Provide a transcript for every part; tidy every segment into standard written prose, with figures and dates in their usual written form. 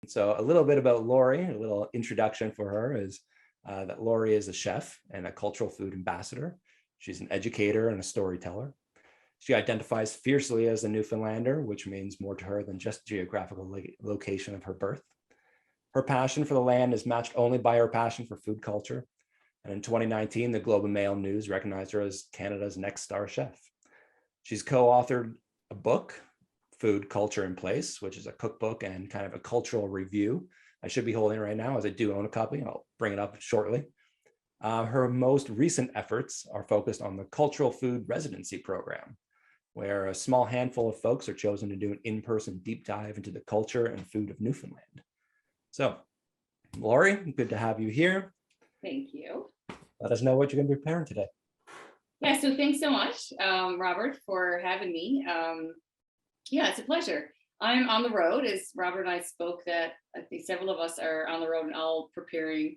So a little bit about Lori, a little introduction for her is that Lori is a chef and a cultural food ambassador. She's an educator and a storyteller. She identifies fiercely as a Newfoundlander, which means more to her than just geographical location of her birth. Her passion for the land is matched only by her passion for food culture. And in 2019, the Globe and Mail News recognized her as Canada's next star chef. She's co-authored a book, Food Culture in Place, which is a cookbook and kind of a cultural review. I should be holding it right now as I do own a copy. I'll bring it up shortly. Her most recent efforts are focused on the Cultural Food Residency Program, where a small handful of folks are chosen to do an in-person deep dive into the culture and food of Newfoundland. So, Lori, good to have you here. Thank you. Let us know what you're going to be preparing today. Yeah, so thanks so much, Robert, for having me. Yeah, it's a pleasure. I'm on the road, as Robert and I spoke, that I think several of us are on the road and all preparing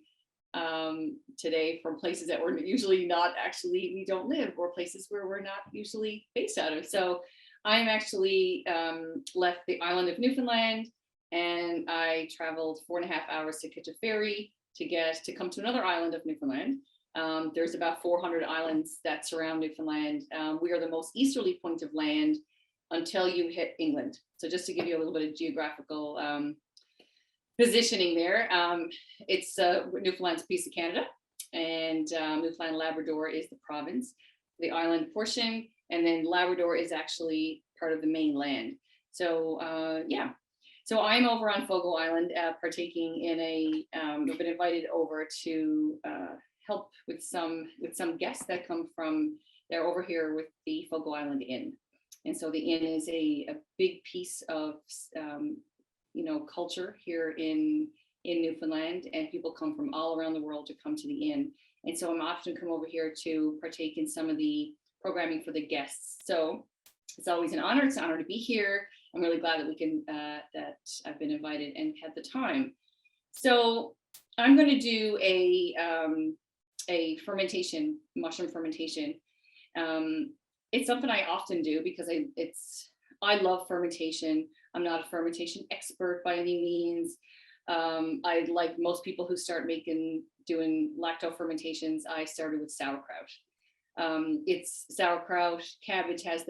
today from places that we're usually not actually, we don't live, or places where we're not usually based out of. So I'm actually left the island of Newfoundland, and I traveled 4.5 hours to catch a ferry to come to another island of Newfoundland. There's about 400 islands that surround Newfoundland. We are the most easterly point of land until you hit England. So just to give you a little bit of geographical positioning there, it's Newfoundland's a piece of Canada, and Newfoundland Labrador is the province, the island portion, and then Labrador is actually part of the mainland. So yeah, so I'm over on Fogo Island partaking in I've been invited over to help with some guests that come from, they're over here with the Fogo Island Inn. And so the inn is a big piece of, culture here in Newfoundland, and people come from all around the world to come to the inn. And so I'm often come over here to partake in some of the programming for the guests. So it's always an honor. It's an honor to be here. I'm really glad that we can, that I've been invited and had the time. So I'm going to do a fermentation, mushroom fermentation. It's something I often do because I love fermentation. I'm not a fermentation expert by any means. I, like most people who start doing lacto fermentations, I started with sauerkraut. It's sauerkraut, cabbage has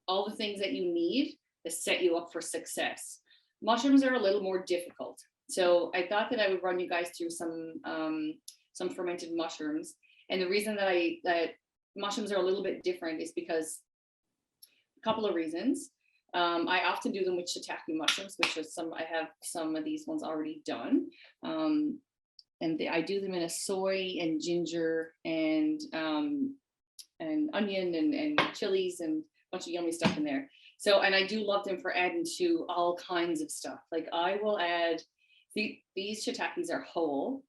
all the things that you need to set you up for success. Mushrooms are a little more difficult. So I thought that I would run you guys through some fermented mushrooms. And the reason that mushrooms are a little bit different is because a couple of reasons. I often do them with shiitake mushrooms, which is I have some of these ones already done. And I do them in a soy and ginger and onion and chilies and a bunch of yummy stuff in there. So, and I do love them for adding to all kinds of stuff. Like I will add, these shiitakes are whole,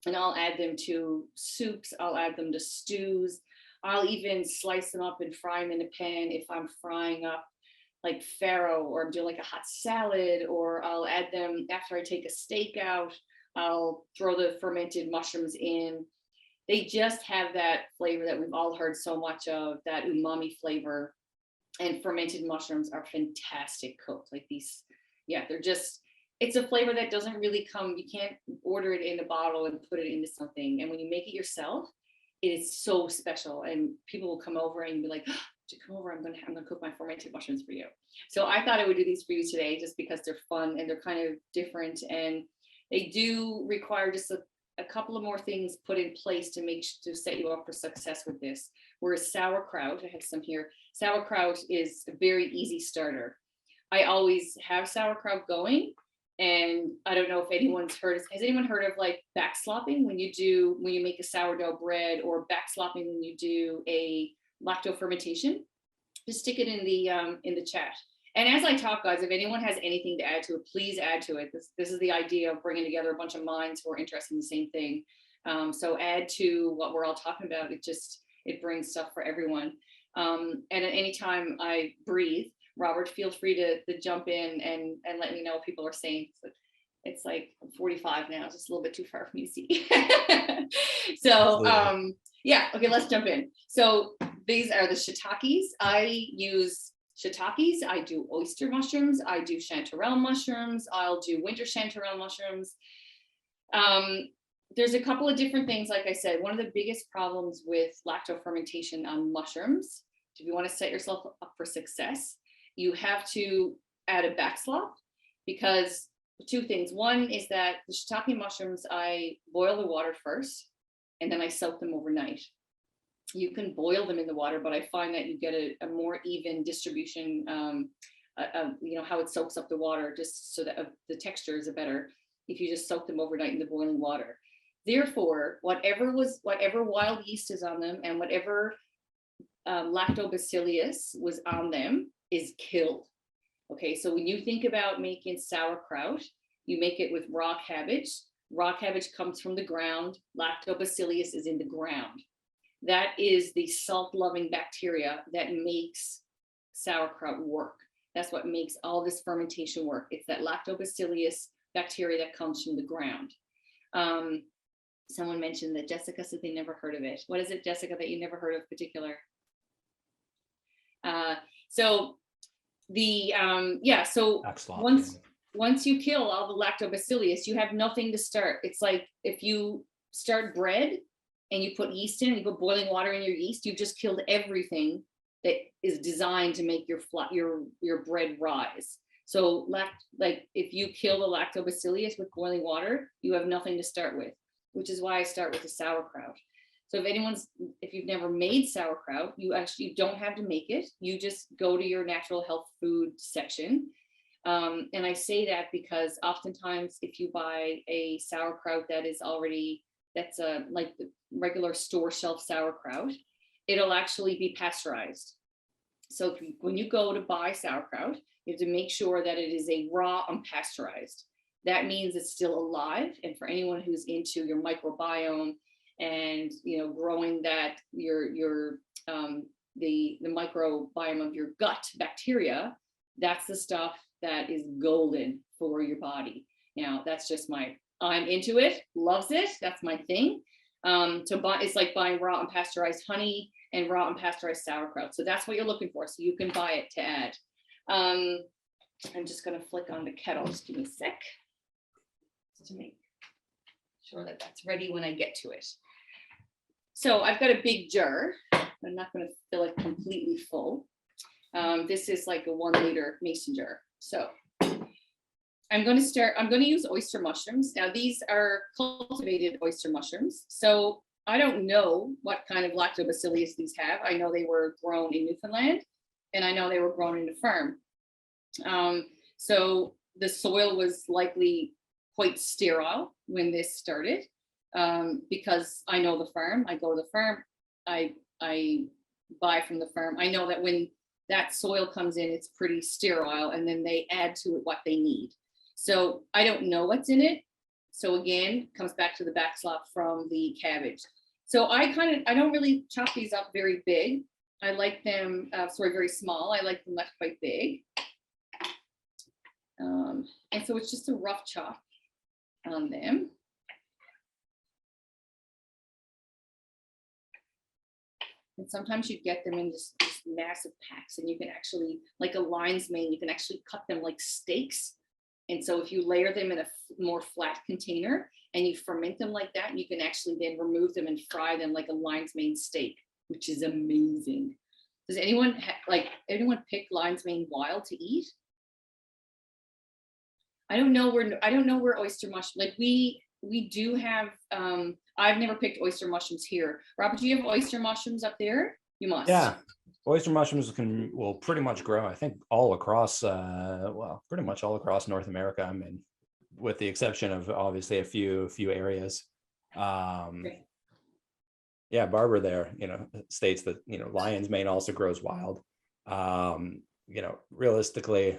and I'll add them to soups. I'll add them to stews. I'll even slice them up and fry them in a pan if I'm frying up like farro, or I'm doing like a hot salad, or I'll add them after I take a steak out. I'll throw the fermented mushrooms in. They just have that flavor that we've all heard so much of, that umami flavor. And fermented mushrooms are fantastic cooked. Like these, yeah, it's a flavor that doesn't really come, you can't order it in a bottle and put it into something. And when you make it yourself, it is so special. And people will come over and be like, to come over, I'm gonna cook my fermented mushrooms for you. So I thought I would do these for you today just because they're fun and they're kind of different, and they do require just a couple of more things put in place to set you up for success with this. Whereas sauerkraut, I have some here. Sauerkraut is a very easy starter. I always have sauerkraut going, and I don't know if anyone's has anyone heard of like backslopping when you make a sourdough bread, or backslopping when you do a lacto fermentation? Just stick it in the chat. And as I talk, guys, if anyone has anything to add to it, please add to it. This is the idea of bringing together a bunch of minds who are interested in the same thing. So add to what we're all talking about. It brings stuff for everyone. And at any time I breathe, Robert, feel free to jump in and let me know what people are saying. It's like I'm 45 now, it's just a little bit too far for me to see. So yeah, okay, let's jump in. So these are the shiitakes. I use shiitakes, I do oyster mushrooms, I do chanterelle mushrooms, I'll do winter chanterelle mushrooms. There's a couple of different things. Like I said, one of the biggest problems with lacto-fermentation on mushrooms, if you want to set yourself up for success, you have to add a backslop, because two things. One is that the shiitake mushrooms, I boil the water first, and then I soak them overnight. You can boil them in the water, but I find that you get a more even distribution, you know, how it soaks up the water, just so that the texture is better if you just soak them overnight in the boiling water. Therefore, whatever wild yeast is on them and whatever lactobacillus was on them is killed. Okay, so when you think about making sauerkraut, you make it with raw cabbage. Raw cabbage comes from the ground. Lactobacillus is in the ground. That is the salt-loving bacteria that makes sauerkraut work. That's what makes all this fermentation work. It's that lactobacillus bacteria that comes from the ground. Someone mentioned that Jessica said they never heard of it. What is it, Jessica, that you never heard of particular? So once you kill all the lactobacillus, you have nothing to start. It's like if you start bread and you put yeast in, and you put boiling water in your yeast, you've just killed everything that is designed to make your bread rise. So like if you kill the lactobacillus with boiling water, you have nothing to start with, which is why I start with the sauerkraut. So if you've never made sauerkraut, you don't have to make it. You just go to your natural health food section. And I say that because oftentimes if you buy a sauerkraut that's like the regular store shelf sauerkraut, it'll actually be pasteurized. So when you go to buy sauerkraut, you have to make sure that it is a raw unpasteurized. That means it's still alive. And for anyone who's into your microbiome and, you know, growing that the microbiome of your gut bacteria, that's the stuff that is golden for your body. Now, that's just I'm into it, loves it. That's my thing. It's like buying raw unpasteurized honey and raw unpasteurized sauerkraut. So that's what you're looking for. So you can buy it to add. I'm just going to flick on the kettle. Just give me a sec to make sure that that's ready when I get to it. So I've got a big jar. I'm not going to fill it completely full. This is like a 1 liter mason jar. So I'm going to use oyster mushrooms. Now these are cultivated oyster mushrooms. So I don't know what kind of lactobacillus these have. I know they were grown in Newfoundland, and I know they were grown in a farm. So the soil was likely quite sterile when this started, because I know the farm. I go to the farm, I buy from the farm. I know that when that soil comes in, it's pretty sterile, and then they add to it what they need. So I don't know what's in it. So again, comes back to the backslop from the cabbage. So I don't really chop these up very big. I like them, very small. I like them left quite big. And so it's just a rough chop on them. And sometimes you get them in just massive packs, and you can actually, like a lion's mane, you can actually cut them like steaks. And so if you layer them in a more flat container and you ferment them like that, you can actually then remove them and fry them like a lion's mane steak, which is amazing. Does anyone pick lion's mane wild to eat? I don't know where oyster mushroom, like we do have, I've never picked oyster mushrooms here. Robert, do you have oyster mushrooms up there? You must. Yeah, oyster mushrooms will pretty much grow, I think, all across, pretty much all across North America. I mean, with the exception of obviously a few areas. Yeah, Barbara there, states that, lion's mane also grows wild. Realistically,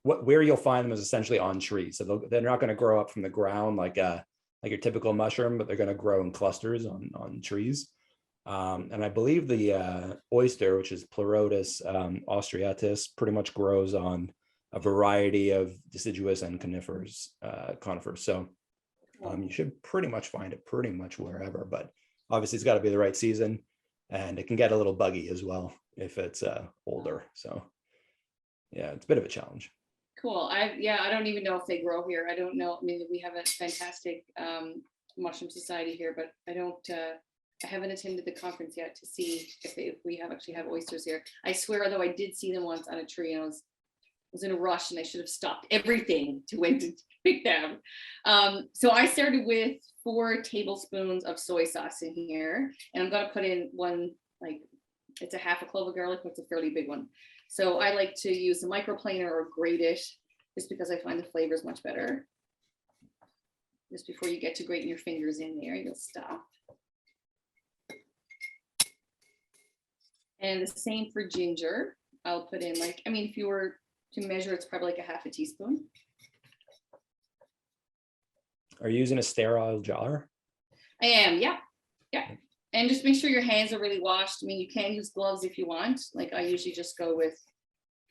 where you'll find them is essentially on trees. So they're not going to grow up from the ground like your typical mushroom, but they're going to grow in clusters on trees. And I believe the oyster, which is Pleurotus austriatus, pretty much grows on a variety of deciduous and conifers. So you should pretty much find it pretty much wherever, but obviously it's got to be the right season, and it can get a little buggy as well if it's older. So yeah, it's a bit of a challenge. Cool. I don't even know if they grow here. I don't know. I mean, we have a fantastic mushroom society here, but I haven't attended the conference yet to see if we actually have oysters here. I swear, though, I did see them once on a tree, and I was in a rush, and I should have stopped everything to went to pick them. So I started with 4 tablespoons of soy sauce in here, and I'm gonna put in one, like, it's a half a clove of garlic, but it's a fairly big one. So I like to use a microplaner or grate it, just because I find the flavor is much better. Just before you get to grating your fingers in there, you'll stop. And the same for ginger. I'll put in, like, I mean, if you were to measure, it's probably like a half a teaspoon. Are you using a sterile jar? I am, yeah. And just make sure your hands are really washed. I mean, you can use gloves if you want. Like, I usually just go with,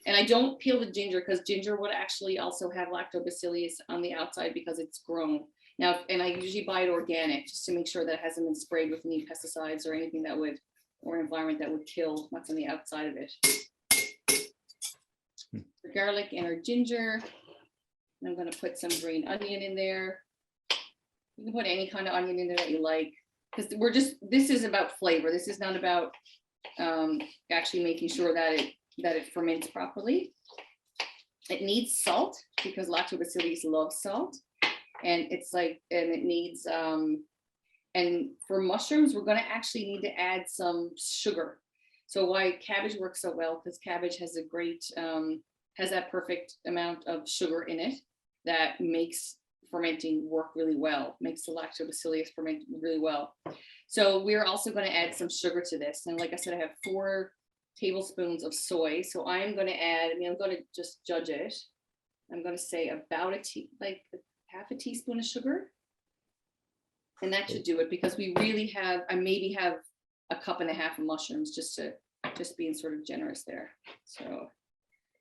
and I don't peel the ginger, because ginger would actually also have lactobacillus on the outside because it's grown. Now, and I usually buy it organic, just to make sure that it hasn't been sprayed with any pesticides or anything that would, or environment that would kill what's on the outside of it. The garlic and our ginger. And I'm going to put some green onion in there. You can put any kind of onion in there that you like, because this is about flavor. This is not about actually making sure that it ferments properly. It needs salt, because lactobacillus love salt, and it needs and for mushrooms, we're going to actually need to add some sugar. So why cabbage works so well, because cabbage has a great has that perfect amount of sugar in it that makes fermenting work really well, makes the lactobacillus ferment really well. So we're also going to add some sugar to this. And like I said, I have 4 tablespoons of soy. So I'm going to add, I mean, I'm going to just judge it. I'm going to say about like half a teaspoon of sugar. And that should do it, because we really have, I maybe have a cup and a half of mushrooms, just being sort of generous there. So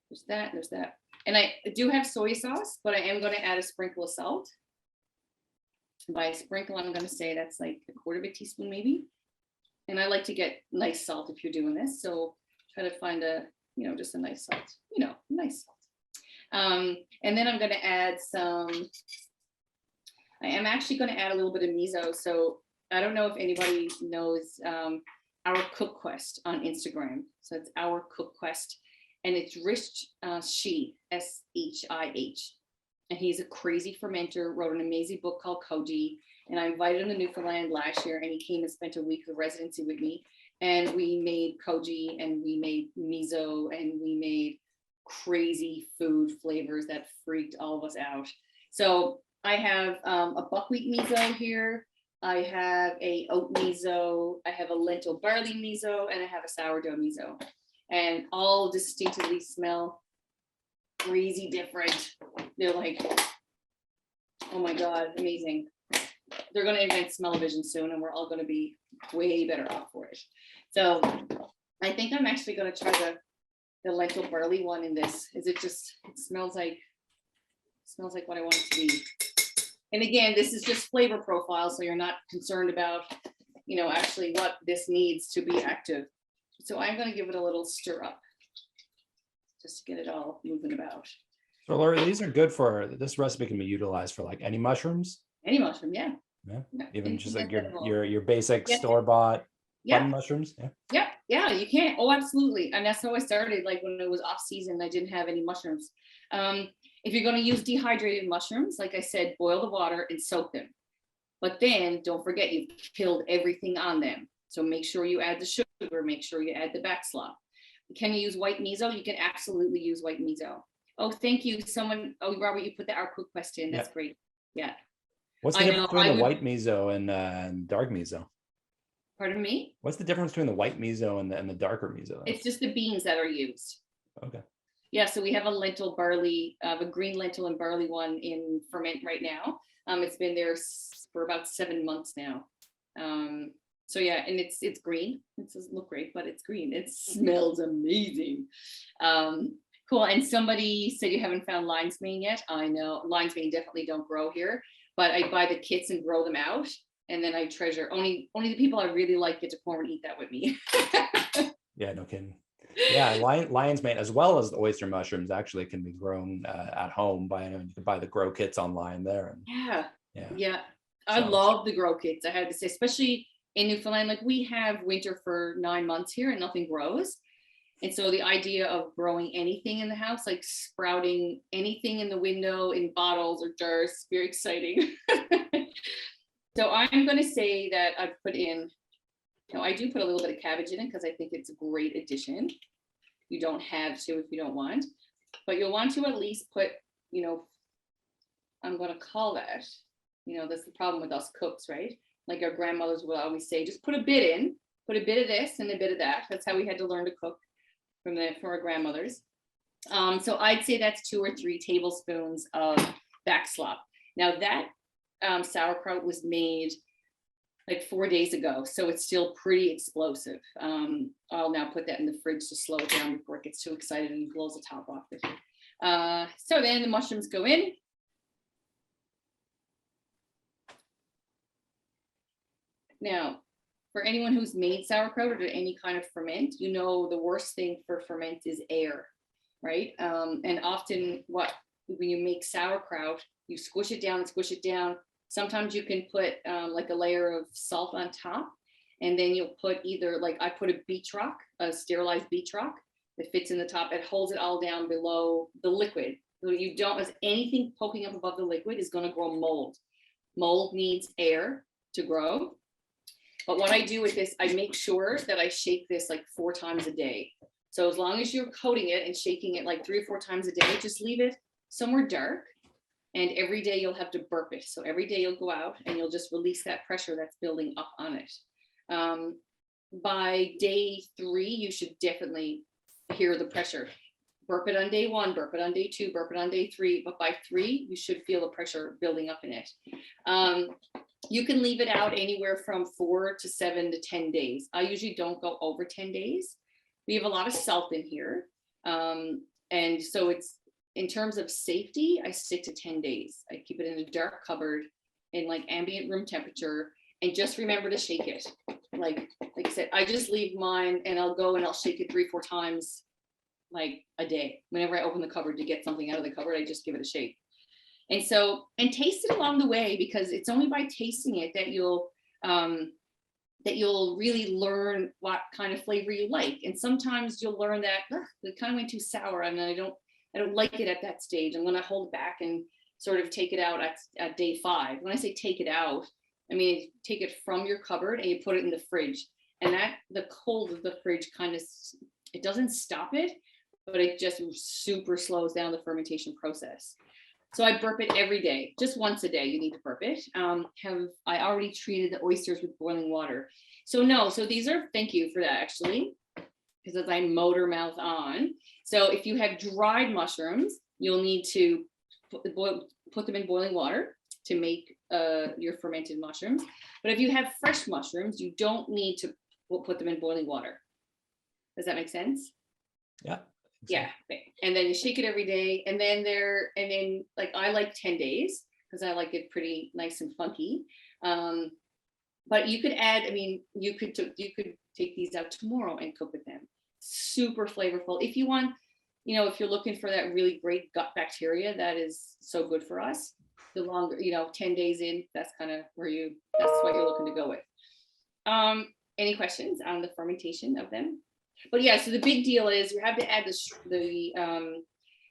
there's that. And I do have soy sauce, but I am going to add a sprinkle of salt. By a sprinkle, I'm going to say that's like a quarter of a teaspoon maybe. And I like to get nice salt if you're doing this. So try to find just a nice salt, nice salt. And then I'm going to add I am actually going to add a little bit of miso. So I don't know if anybody knows Our Cook Quest on Instagram. So it's Our Cook Quest. And it's Rich Shih, S-H-I-H. And he's a crazy fermenter, wrote an amazing book called Koji. And I invited him to Newfoundland last year, and he came and spent a week of residency with me. And we made Koji, and we made miso, and we made crazy food flavors that freaked all of us out. So I have a buckwheat miso here. I have a oat miso. I have a lentil barley miso, and I have a sourdough miso. And all distinctively smell crazy different. They're like, oh my God, amazing. They're going to invent smell-o-vision soon, and we're all going to be way better off for it. So I think I'm actually going to try the lentil barley one in this. It smells like what I want it to be. And again, this is just flavor profile, so you're not concerned about, actually what this needs to be active. So I'm going to give it a little stir up, just to get it all moving about. So Laura, these are good this recipe can be utilized for like any mushrooms. Any mushroom, yeah. Even just like your basic store-bought fun mushrooms. Yeah, you can. Oh, absolutely. And that's how I started. Like when it was off season, I didn't have any mushrooms. If you're going to use dehydrated mushrooms, like I said, boil the water and soak them. But then don't forget, you've killed everything on them. So make sure you add the sugar, make sure you add the backslop. Can you use white miso? You can absolutely use white miso. Oh, thank you. Robert, you put the Our Cook Quest in. That's great. Yeah. What's the difference between the white miso and dark miso? Pardon me? What's the difference between the white miso and the darker miso? It's just the beans that are used. Okay. Yeah, so we have a green lentil and barley one in ferment right now. It's been there for about 7 months now. So yeah, and it's green. It doesn't look great, but it's green. It smells amazing. Cool. And somebody said you haven't found lion's mane yet. I know lion's mane definitely don't grow here, but I buy the kits and grow them out. And then I treasure only the people I really like get to pour and eat that with me. Yeah, no kidding. Yeah, lion's mane, as well as the oyster mushrooms, actually can be grown at home by, you can buy the grow kits online there. And Yeah. yeah, Yeah. I so love the grow kits, I have to say, especially in Newfoundland. Like we have winter for 9 months here and nothing grows. And so the idea of growing anything in the house, like sprouting anything in the window in bottles or jars, is very exciting. So I'm going to say that I've put in, I do put a little bit of cabbage in it because I think it's a great addition. You don't have to if you don't want, but you'll want to at least put, I'm going to call that, that's the problem with us cooks, right? Like our grandmothers would always say, just put a bit in, put a bit of this and a bit of that. That's how we had to learn to cook from our grandmothers. So I'd say that's 2 or 3 tablespoons of backslop. Now that sauerkraut was made like 4 days ago, so it's still pretty explosive. I'll now put that in the fridge to slow it down before it gets too excited and blows the top off it. So then the mushrooms go in. Now, for anyone who's made sauerkraut or any kind of ferment, the worst thing for ferment is air, right? And often when you make sauerkraut, you squish it down and squish it down. Sometimes you can put like a layer of salt on top, and then you'll put either, like I put a beach rock, a sterilized beach rock that fits in the top. It holds it all down below the liquid. So you don't, as anything poking up above the liquid is going to grow mold. Mold needs air to grow. But what I do with this, I make sure that I shake this like 4 times a day. So as long as you're coating it and shaking it like 3 or 4 times a day, just leave it somewhere dark. And every day you'll have to burp it. So every day you'll go out and you'll just release that pressure that's building up on it. By day 3, you should definitely hear the pressure. Burp it on day 1, burp it on day 2, burp it on day 3. But by 3, you should feel the pressure building up in it. You can leave it out anywhere from 4 to 7 to 10 days. I usually don't go over 10 days. We have a lot of salt in here. And so it's, in terms of safety, I stick to 10 days. I keep it in a dark cupboard in like ambient room temperature, and just remember to shake it. Like I said, I just leave mine and I'll go and I'll shake it 3 or 4 times like a day. Whenever I open the cupboard to get something out of the cupboard, I just give it a shake. And taste it along the way, because it's only by tasting it that you'll really learn what kind of flavor you like. And sometimes you'll learn that it kind of went too sour and I don't like it at that stage. I'm going to hold it back and sort of take it out at day 5. When I say take it out, I mean take it from your cupboard and you put it in the fridge. And that the cold of the fridge kind of, it doesn't stop it, but it just super slows down the fermentation process. So I burp it every day, just once a day. You need to burp it. I already treated the oysters with boiling water? So no, so these are, thank you for that actually, because as I motor mouth on. So if you have dried mushrooms, you'll need to put them in boiling water to make your fermented mushrooms. But if you have fresh mushrooms, you don't need to put them in boiling water. Does that make sense? Yeah. Yeah. And then you shake it every day. And then like I like 10 days because I like it pretty nice and funky. But you could add, you could take these out tomorrow and cook with them. Super flavorful. If you want, if you're looking for that really great gut bacteria, that is so good for us. The longer, 10 days in, that's kind of that's what you're looking to go with. Any questions on the fermentation of them? But yeah, so the big deal is you have to add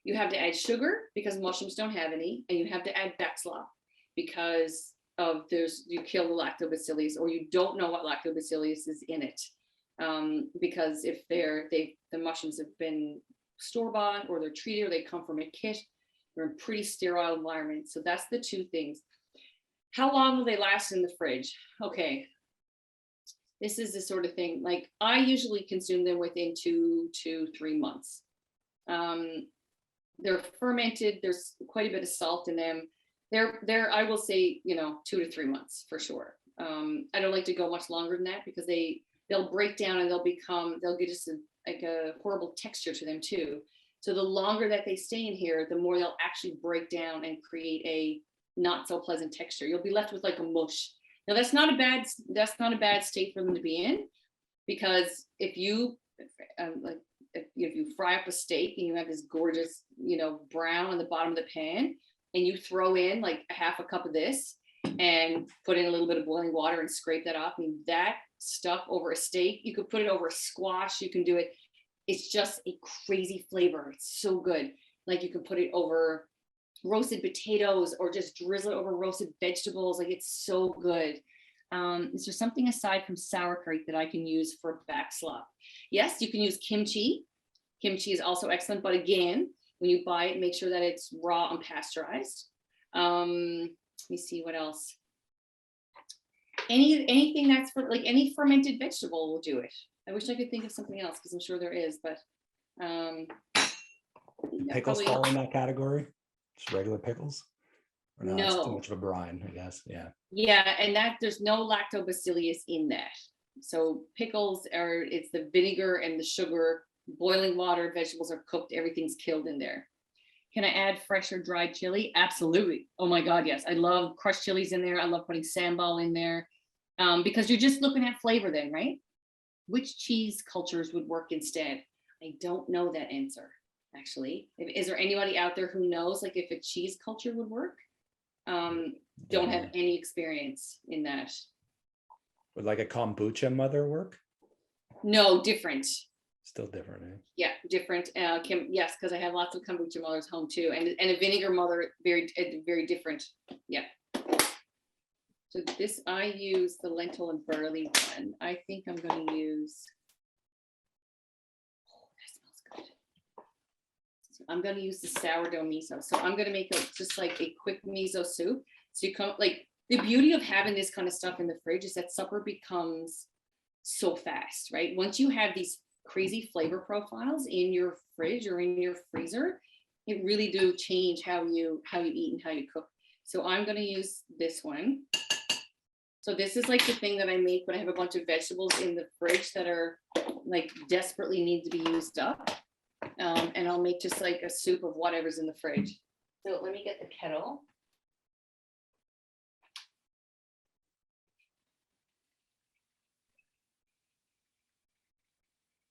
you have to add sugar because mushrooms don't have any, and you have to add backslop because you kill the lactobacillus, or you don't know what lactobacillus is in it. Because if the mushrooms have been store-bought or they're treated or they come from a kit, they're in pretty sterile environments. So that's the 2 things. How long will they last in the fridge? Okay. This is the sort of thing, like I usually consume them within 2 to 3 months. They're fermented. There's quite a bit of salt in them. They're I will say, 2 to 3 months for sure. I don't like to go much longer than that because they'll break down and they'll get just a horrible texture to them too. So the longer that they stay in here, the more they'll actually break down and create a not so pleasant texture. You'll be left with like a mush. Now that's not a bad state for them to be in, because if you like if you fry up a steak and you have this gorgeous, brown on the bottom of the pan, and you throw in like a half a cup of this and put in a little bit of boiling water and scrape that off. I mean, that stuff over a steak, you could put it over a squash, you can do it. It's just a crazy flavor. It's so good. Like you can put it over roasted potatoes or just drizzle it over roasted vegetables. Like it's so good. Is there something aside from sauerkraut that I can use for backslop? Yes, you can use kimchi. Kimchi is also excellent, but again, when you buy it, make sure that it's raw and pasteurized. Let me see what else. Anything that's for like any fermented vegetable will do it. I wish I could think of something else because I'm sure there is, but pickles fall in that category? Just regular pickles? Or no, it's too much of a brine, I guess. Yeah. Yeah, and that there's no lactobacillus in that. So pickles it's the vinegar and the sugar, boiling water, vegetables are cooked, everything's killed in there. Can I add fresh or dried chili? Absolutely. Oh my God, yes. I love crushed chilies in there. I love putting sambal in there because you're just looking at flavor then, right? Which cheese cultures would work instead? I don't know that answer, actually. Is there anybody out there who knows like if a cheese culture would work? Don't have any experience in that. Would like a kombucha mother work? No, different. Still different, eh? Yeah, different. Yes, because I have lots of kombucha mothers home too, and a vinegar mother, very different. Yeah. So this, I use the lentil and barley one. I think I'm going to use. Oh, that smells good. So I'm going to use the sourdough miso. So I'm going to make just like a quick miso soup. So you come like the beauty of having this kind of stuff in the fridge is that supper becomes so fast, right? Once you have these crazy flavor profiles in your fridge or in your freezer, it really do change how you eat and how you cook. So I'm going to use this one. So this is like the thing that I make when I have a bunch of vegetables in the fridge that are like desperately need to be used up. And I'll make just like a soup of whatever's in the fridge. So let me get the kettle.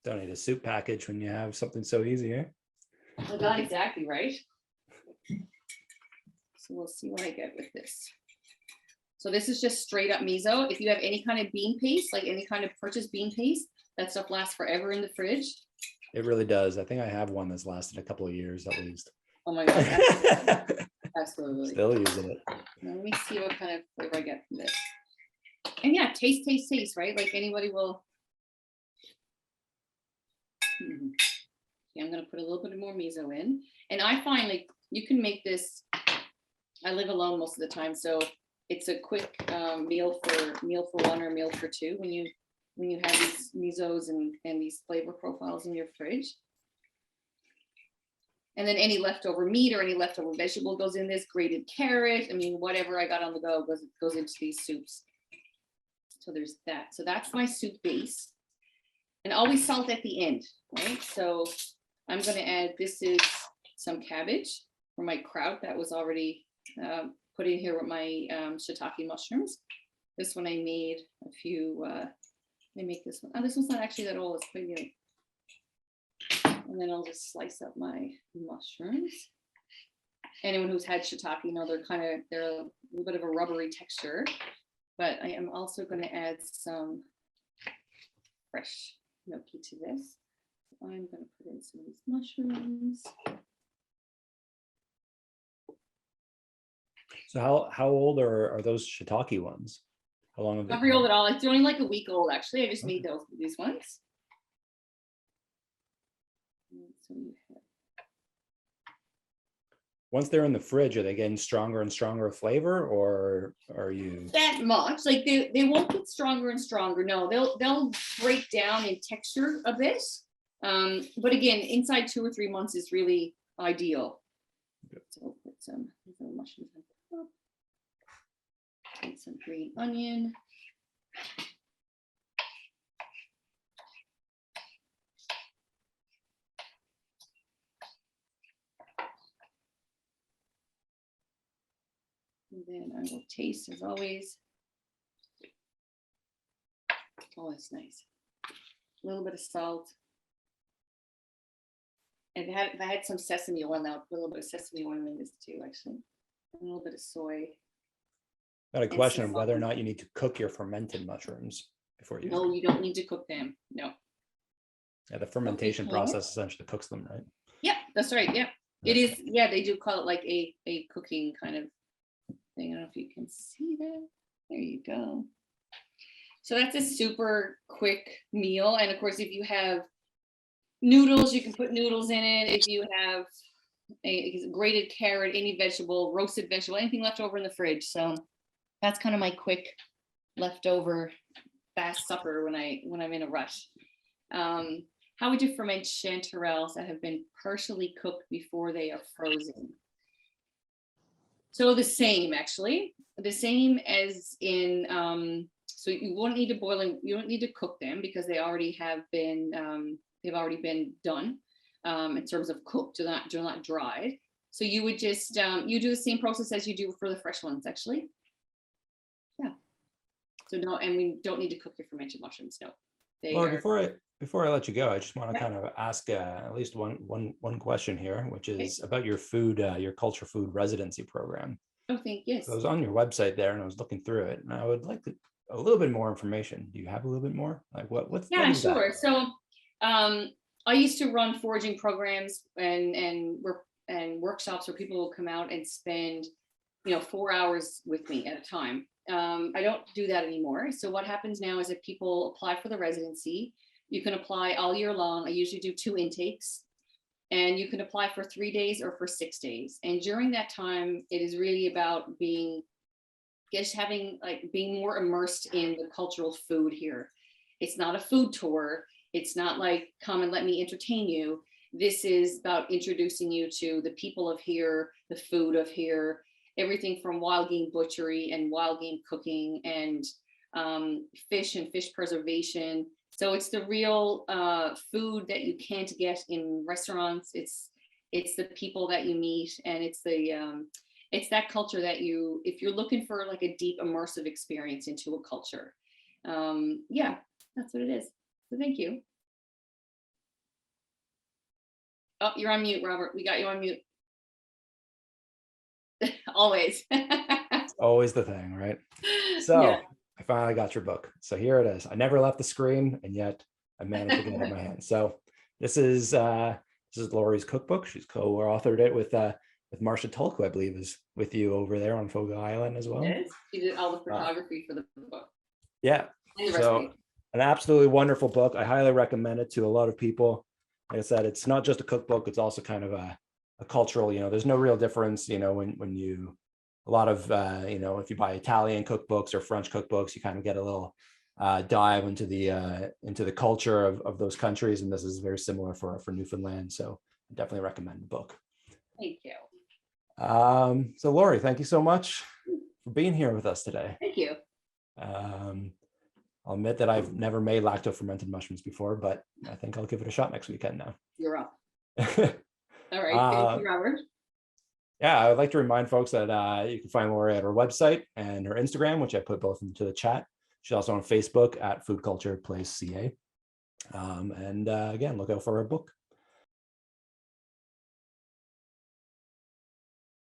Don't need a soup package when you have something so easy, eh? Oh God, exactly, right? So we'll see what I get with this. So this is just straight up miso. If you have any kind of bean paste, like any kind of purchased bean paste, that stuff lasts forever in the fridge. It really does. I think I have one that's lasted a couple of years at least. Oh my God, absolutely. Absolutely. Still using it. Now, let me see what kind of flavor I get from this. And yeah, taste, right? Like anybody will. Yeah, I'm going to put a little bit more miso in. And I find like you can make this, I live alone most of the time, so it's a quick meal for one or meal for two when you have these misos and these flavor profiles in your fridge. And then any leftover meat or any leftover vegetable goes in this, grated carrot. I mean, whatever I got on the go goes into these soups. So there's that. So that's my soup base. And always salt at the end, right? So I'm going to add, this is some cabbage for my kraut that was already put in here with my shiitake mushrooms. This one I made a few, let me make this one. Oh, this one's not actually that old, it's quite new. And then I'll just slice up my mushrooms. Anyone who's had shiitake, they're a little bit of a rubbery texture, but I am also going to add some fresh gnocchi to this. So I'm going to put in some of these mushrooms. So how old are those shiitake ones? How long have they? Not very old at all. It's only like a week old, actually. I just made these ones. So once they're in the fridge, are they getting stronger and stronger flavor, or are you that much? Like they won't get stronger and stronger. No, they'll break down in texture a bit. But again, inside 2 or 3 months is really ideal. So we'll put some mushrooms on top. And some green onion. And then I will taste as always. Oh, that's nice. A little bit of salt. And if I had some sesame oil now, put a little bit of sesame oil in this too, actually. And a little bit of soy. Got a question of whether or not you need to cook your fermented mushrooms before you. No, you don't need to cook them. No. Yeah, the fermentation process essentially cooks them, right? Yeah, that's right. Yeah. It is. Yeah, they do call it like a cooking kind of thing. I don't know if you can see that. There you go. So that's a super quick meal. And of course, if you have noodles, you can put noodles in it. If you have a grated carrot, any vegetable, roasted vegetable, anything left over in the fridge. So that's kind of my quick leftover fast supper when I'm in a rush. How would you ferment chanterelles that have been partially cooked before they are frozen? So the same, actually, the same as in, so you won't need to boil them, you don't need to cook them because they already have been, they've already been done in terms of cooked, they're not dried. So you would just, you do the same process as you do for the fresh ones, actually. Yeah. So no, and we don't need to cook your fermented mushrooms, no. Well, before I let you go, I just want to kind of ask at least one question here, which is about your food, your culture food residency program. Oh, yes. So I was on your website there and I was looking through it, and I would like a little bit more information. Do you have a little bit more? Like what's yeah, what is sure. that? So I used to run foraging programs and workshops where people will come out and spend 4 hours with me at a time. I don't do that anymore. So what happens now is if people apply for the residency, you can apply all year long. I usually do 2 intakes, and you can apply for 3 days or for 6 days. And during that time, it is really about being more immersed in the cultural food here. It's not a food tour. It's not like, come and let me entertain you. This is about introducing you to the people of here, the food of here, everything from wild game butchery and wild game cooking and fish and fish preservation. So it's the real food that you can't get in restaurants. It's the people that you meet, and it's that culture that if you're looking for like a deep immersive experience into a culture. Yeah, that's what it is. So thank you. Oh, you're on mute, Robert. We got you on mute. Always. It's always the thing, right? So yeah. I finally got your book. So here it is. I never left the screen, and yet I managed to get it in my hand. So this is Lori's cookbook. She's co-authored it with Marcia Tulk, who I believe is with you over there on Fogo Island as well. Yes, she did all the photography for the book. Yeah. So an absolutely wonderful book. I highly recommend it to a lot of people. Like I said, it's not just a cookbook, it's also kind of a cultural, there's no real difference, when you, a lot of, if you buy Italian cookbooks or French cookbooks, you kind of get a little dive into the culture of those countries. And this is very similar for Newfoundland. So I definitely recommend the book. Thank you. So Lori, thank you so much for being here with us today. Thank you. I'll admit that I've never made lacto-fermented mushrooms before, but I think I'll give it a shot next weekend now. You're up. All right. Thank you, Robert. Yeah, I would like to remind folks that you can find Lori at her website and her Instagram, which I put both into the chat. She's also on Facebook at Food Culture Place CA. And again, look out for her book.